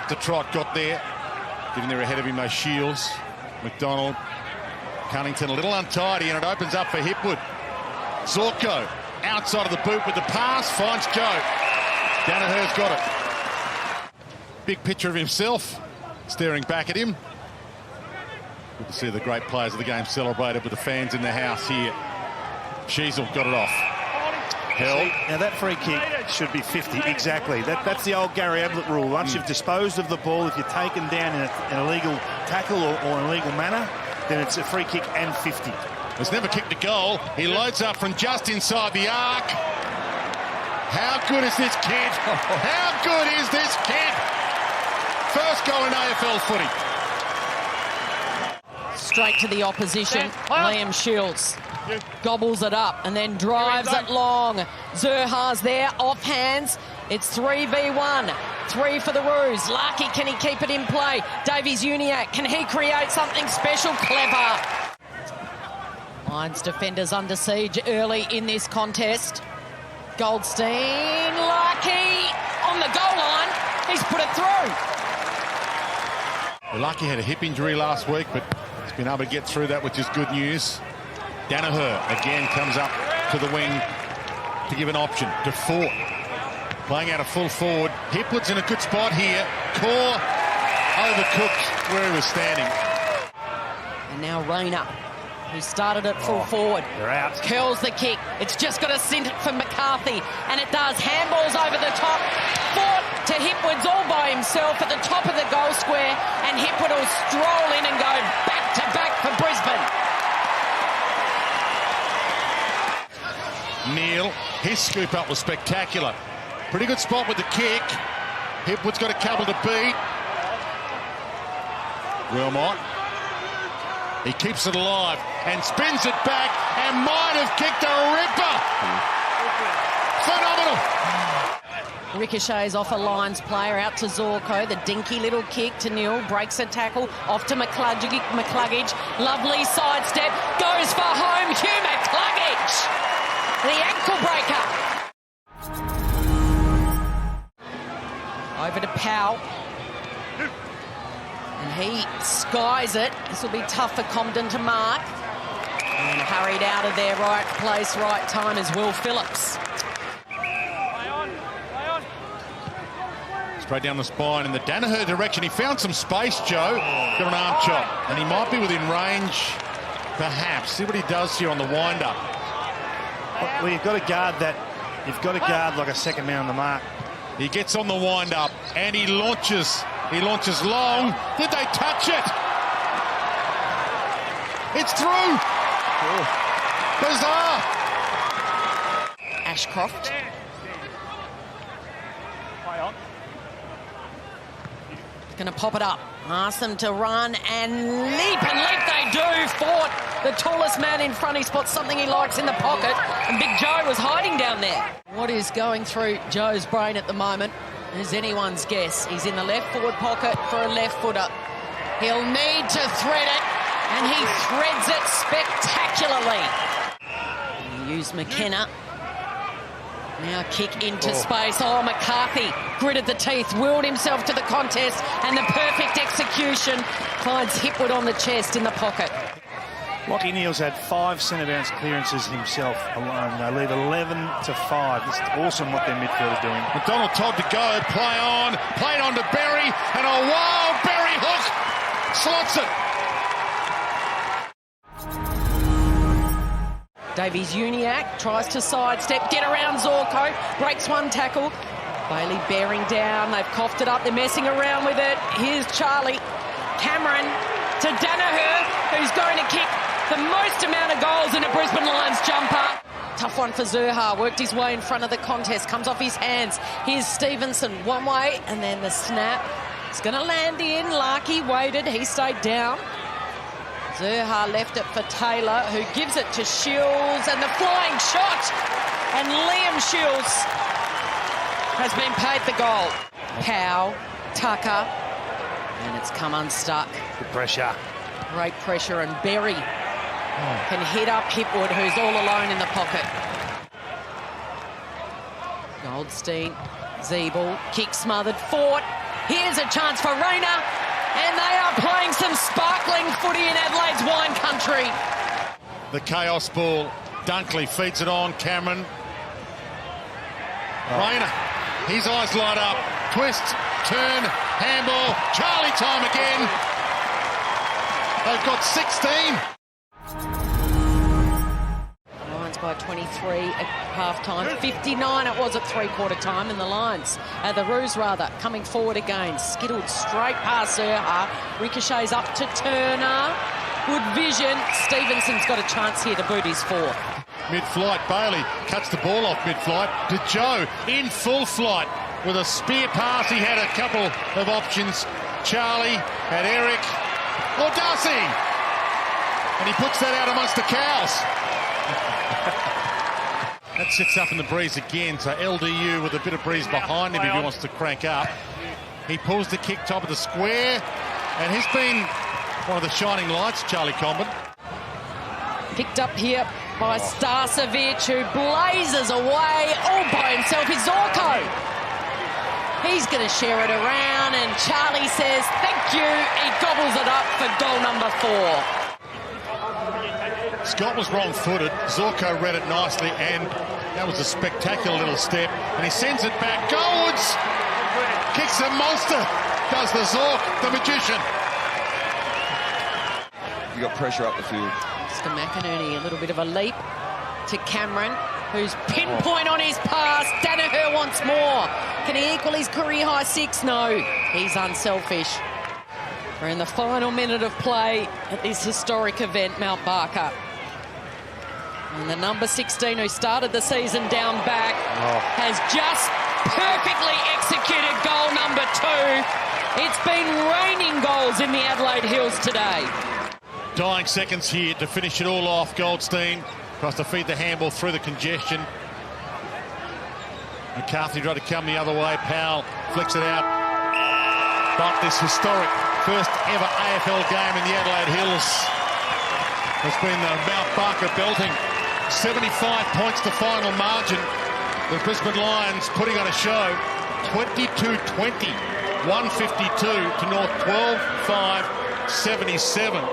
after Trott got there. Getting there ahead of him, those Shields. McDonald. Cunnington a little untidy, and it opens up for Hipwood. Zorko outside of the boot with the pass, finds Joe. Daniher's got it. Big picture of himself, staring back at him. Good to see the great players of the game celebrated with the fans in the house here. Sheasel got it off. Held. Now that free kick should be 50, exactly. That's the old Gary Ablett rule. Once you've disposed of the ball, if you're taken down in an illegal tackle or an illegal manner, then it's a free kick and 50. He's never kicked a goal. He loads up from just inside the arc. How good is this kid? How good is this kid? First goal in AFL footy. Straight to the opposition. Liam Shields gobbles it up and then drives it long. Zurhaar's there, off hands. It's 3v1. 3 for the Roos. Lachie, can he keep it in play? Davies-Uniacke, can he create something special? Clever. Lions defenders under siege early in this contest. Goldstein, Lachie on the goal line. He's put it through. Lachie had a hip injury last week, but he's been able to get through that, which is good news. Daniher again comes up to the wing to give an option to Fort. Playing out a full forward. Hipwood's in a good spot here. Core overcooked where he was standing. And now Rayner, who started at full forward. They're out. Curls the kick. It's just got to send it for McCarthy. And it does. Handballs over the top. Fort to Hipwood's all by himself at the top of the goal square. And Hipwood will stroll in and go back to back for Brisbane. Neale, his scoop up was spectacular. Pretty good spot with the kick. Hipwood's got a couple to beat. Wilmot. He keeps it alive and spins it back and might have kicked a ripper. Phenomenal. Ricochets off a Lions player out to Zorko. The dinky little kick to Neale. Breaks a tackle. Off to McCluggage. Lovely sidestep. Goes for home. Hugh McCluggage. The ankle breaker. Over to Powell. And he skies it. This will be tough for Comden to mark. And hurried out of there, right place, right time, is Will Phillips. Straight down the spine in the Daniher direction. He found some space, Joe. Got an arm chop. And he might be within range, perhaps. See what he does here on the wind-up. Well, you've got to guard that. You've got to guard like a second man on the mark. He gets on the wind-up and he launches. He launches long. Did they touch it? It's through. Bizarre. Ashcroft. Going to pop it up. Ask them to run and leap they do. Fort, the tallest man in front. He spots something he likes in the pocket. And Big Joe was hiding down there. What is going through Joe's brain at the moment is anyone's guess. He's in the left forward pocket for a left footer. He'll need to thread it, and he threads it spectacularly. He used McKenna. Now kick into space. Oh, McCarthy gritted the teeth, willed himself to the contest, and the perfect execution finds Hipwood on the chest in the pocket. Lachie Neale's had 5 centre-bounce clearances himself alone. They leave 11 to 5. It's awesome what their midfield are doing. McDonald told to go, play on, played on to Berry, and a wild Berry hook slots it. Davies-Uniacke tries to sidestep, get around Zorko, breaks one tackle. Bailey bearing down, they've coughed it up, they're messing around with it. Here's Charlie. Cameron to Daniher, who's going to kick the most amount of goals in a Brisbane Lions jumper. Tough one for Zurhaar, worked his way in front of the contest, comes off his hands. Here's Stevenson, one way, and then the snap. It's going to land in, Lachie waited, he stayed down. Zurhaar left it for Taylor, who gives it to Shields, and the flying shot. And Liam Shields has been paid the goal. Powell, Tucker, and it's come unstuck. Good pressure. Great pressure, and Berry can hit up Hipwood, who's all alone in the pocket. Goldstein, Zeeble, kick smothered, Fort, Here's a chance for Rayner, and they are playing some sparkling footy in Adelaide's wine country. The chaos ball. Dunkley feeds it on. Cameron. Rayner. His eyes light up. Twist. Turn. Handball. Charlie time again. They've got 16. Lions by 23 at half-time. 59 it was at three-quarter time. And the Lions, the Roos rather, coming forward again. Skittled straight past Zerha. Ricochets up to Turner. Good vision. Stevenson's got a chance here to boot his fourth. Mid-flight, Bailey cuts the ball off mid-flight to Joe in full flight with a spear pass. He had a couple of options. Charlie had Eric. Or does he? And he puts that out amongst the cows. That sits up in the breeze again. So LDU with a bit of breeze behind him if he wants to crank up. He pulls the kick top of the square. And he's been one of the shining lights, Charlie Comben. Picked up here by Starcevic, who blazes away all by himself. It's Zorko. He's going to share it around, and Charlie says thank you. He gobbles it up for goal number 4. Scott was wrong-footed. Zorko read it nicely, and that was a spectacular little step. And he sends it back. Goalwards! Kicks a monster. Does the Zork, the magician. You got pressure up the field. Mr. McInerney, a little bit of a leap to Cameron, who's pinpoint on his pass. Daniher wants more. Can he equal his career-high 6? No, he's unselfish. We're in the final minute of play at this historic event, Mount Barker. And the number 16, who started the season down back, has just perfectly executed goal number 2. It's been raining goals in the Adelaide Hills today. Dying seconds here to finish it all off. Goldstein tries to feed the handball through the congestion. McCarthy tried to come the other way. Powell flicks it out. But this historic first ever AFL game in the Adelaide Hills has been the Mount Barker belting. 75 points to final margin. The Brisbane Lions putting on a show. 22-20. 152 to North 12-5, 77.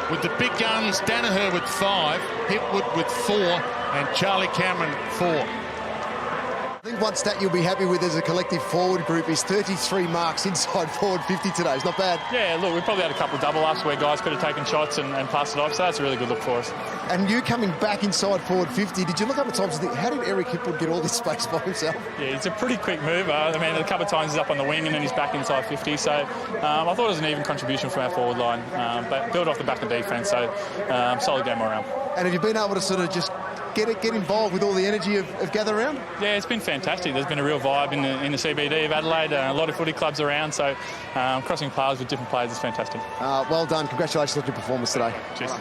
With the big guns, Daniher with 5, Hipwood with 4, and Charlie Cameron 4. I think one stat you'll be happy with as a collective forward group is 33 marks inside forward 50 today. It's not bad. Yeah, look, we probably had a couple of double-ups where guys could have taken shots and passed it off, so that's a really good look for us. And you coming back inside forward 50, did you look up at times and think, how did Eric Hipwood get all this space by himself? Yeah, he's a pretty quick mover. I mean, a couple of times he's up on the wing and then he's back inside 50, so I thought it was an even contribution from our forward line, but build off the back of defence, so solid game all around. And have you been able to sort of just get involved with all the energy of gather round? Yeah, it's been fantastic. There's been a real vibe in the CBD of Adelaide, a lot of footy clubs around, so crossing paths with different players is fantastic. Well done. Congratulations on your performance today. Cheers.